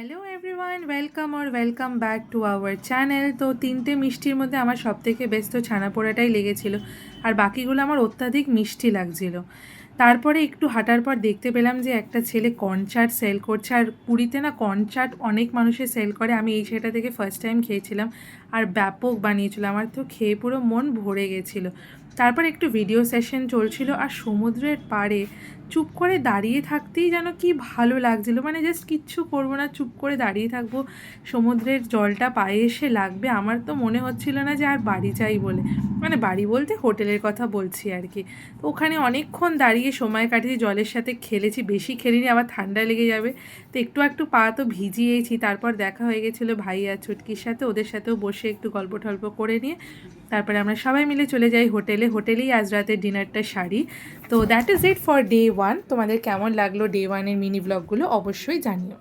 Hello everyone, welcome back to our channel. তো তিনটে মিষ্টির মধ্যে আমার সবথেকে বেস্ট তো ছানা পোড়াটাই লেগেছিল, আর বাকিগুলো আমার অত্যাধিক মিষ্টি লাগছিল। তারপরে একটু হাঁটার পর দেখতে পেলাম যে একটা ছেলে কর্নচাট সেল করছে, আর পুরীতে না কর্নচাট অনেক মানুষের সেল করে। আমি এই সেটা থেকে ফার্স্ট টাইম খেয়েছিলাম, আর ব্যাপক বানিয়েছিল, আমার তো খেয়ে পুরো মন ভরে গেছিলো। তারপর একটু ভিডিও সেশন চলছিল, আর সমুদ্রের পাড়ে চুপ করে দাঁড়িয়ে থাকতেই যেন কি ভালো লাগছিলো, মানে জাস্ট কিচ্ছু করবো না, চুপ করে দাঁড়িয়ে থাকবো, সমুদ্রের জলটা পায়ে এসে লাগবে। আমার তো মনে হচ্ছিল না যে আর বাড়ি যাই বলে, মানে বাড়ি বলতে হোটেলের কথা বলছি আর কি। তো ওখানে অনেকক্ষণ দাঁড়িয়ে সময় কাটিয়ে জলের সাথে খেলেছি, বেশি খেলিনি, আবার ঠান্ডা লেগে যাবে, তো একটু একটু পা তো ভিজিয়েছি। তারপর দেখা হয়ে গেছিলো ভাই আর ছুটকির সাথে, ওদের সাথেও বসে একটু গল্প টল্প করে নিয়ে তারপরে আমরা সবাই মিলে চলে যাই হোটেলেই আজ রাতের ডিনারটা সারি। তো that is it for day 1। তোমাদের কেমন লাগলো ডে 1-এর মিনি ব্লগগুলো অবশ্যই জানিও।